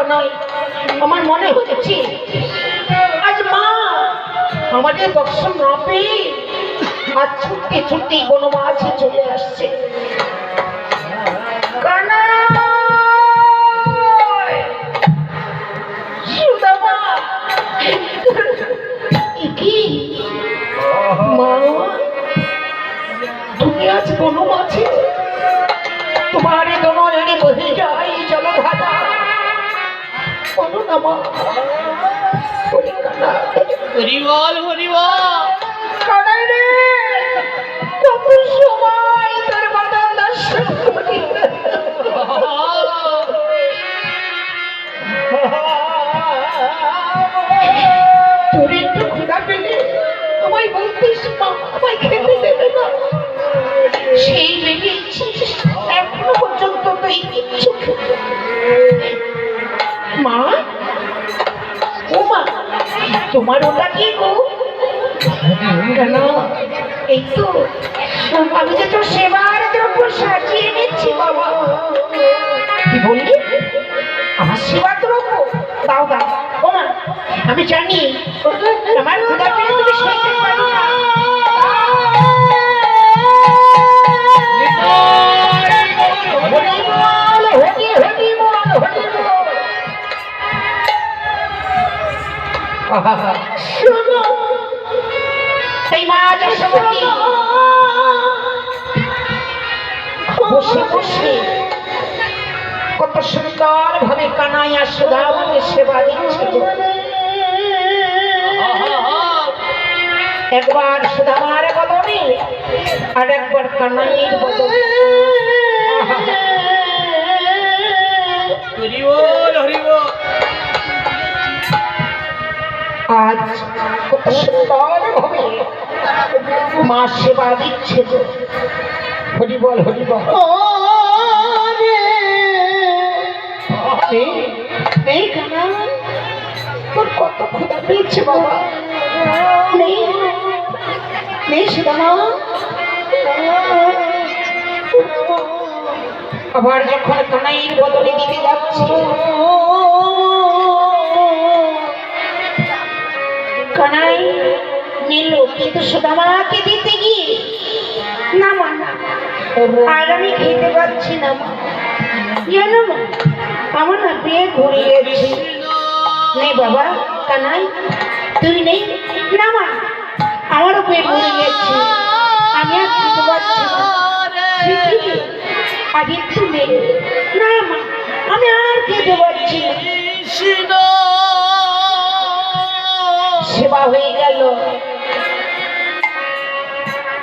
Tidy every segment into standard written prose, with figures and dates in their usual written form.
কানাই, আমার মনে হচ্ছে আজ মা আমাদের দর্শন না পেয়ে আজ ছুটতে ছুটতে বনমাঝে চলে আসছে। তুমি আজ বনমাঝে, তোমার দনয়নে বহে যায় জলধারা, বলো না মা। হরিবল হরিবল কানাই রে, কত সময় তোর বাদাম দর্শন করি। তোর একটু ক্ষুধা পেলে আমায় বলতিস মা, আমায় খেতে দেবে না। সেই ভেবেছিস এখনো পর্যন্ত তুই কিচ্ছু খেতে। মা, ও মা, তোমার ওটা কি গো? কেন? এই তো আমি যে তোর সেবার দ্রব্য সাজিয়ে নিচ্ছি বাবা। কি বললি? আমার সেবার দ্রব্য? দাও দাও। ও মা, আমি জানি আমার ক্ষুধা পেলে তুমি সইতে পারো না। সেই মা যশোমতী বসে বসে কত সুন্দর ভাবে কানাই আর সুদামাকে সেবা দিচ্ছে। একবার সুদামার বদনে আর একবার কানাইয়ের বদনে। আজ কত সুন্দর ভাবে মা সেবা দিচ্ছে। হরিবল হরিবল। এই কানাই, তোর কত ক্ষুধা পেয়েছে বাবা? নেই নেই সুদামা। আবার যখন কানাইয়ের বদলে দিতে যাচ্ছে, কানাই নিল, কিন্তু সুদামাকে দিতে গিয়ে না মা না, আর আমি খেতে পারছি না মা। জানো মা, আমার না পেট ভরে গেছে। নেই বাবা কানাই, তুই নেই না মা, আমারও পেট ভরে গেছে, আমি আর খেতে পারছি না। আর একটু নেই না মা, আমি আর খেতে পারছি না। সেবা হয়ে গেল।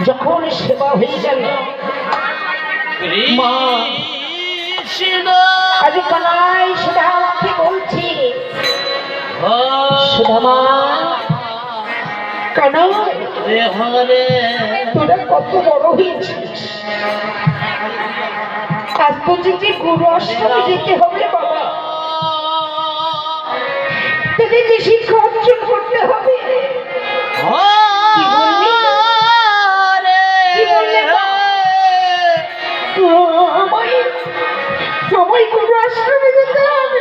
যখন সেবা হয়ে গেল, মা আজ কানাই সুদামাকে বলছি, সুদামা কানাই তোরা কত বড় হয়েছিস, আজ তো যে গুরু আশ্রমে যেতে হবে বাবা, তোদেরকে শিক্ষা অর্জন করতে হবে। কি বললি? আমায় গুরু আশ্রমে যেতে হবে।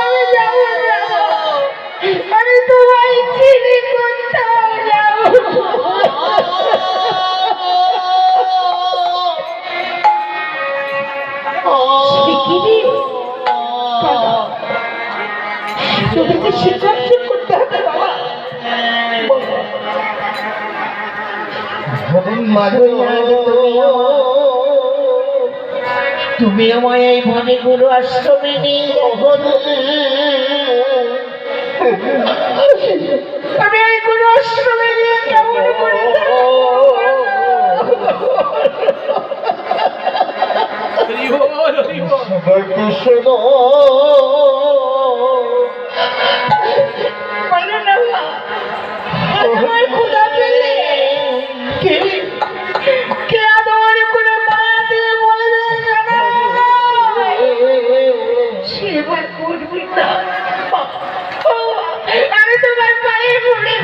আমি যাবো না, আমি তোমায় ছেড়ে কোথাও যাবো। তোদেরকে শিক্ষা অর্জন করতে হবে বাবা। তুমি আমায় এই বনে গুরু আশ্রমে নিয়ে আমি এই গুরু আশ্রমে নিয়ে কেমন করে আমার ক্ষুধা পেলে কে আদর করে মায়া দিয়ে বলবে সেবার করবি না। আমি তোমার পায়ে পড়ি,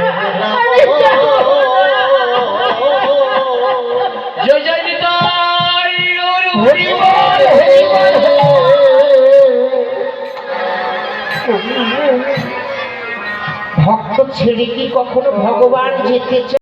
জয় জয় নিতাই। ভক্ত ছেড়ে কি কখনো ভগবান যেতে চায়?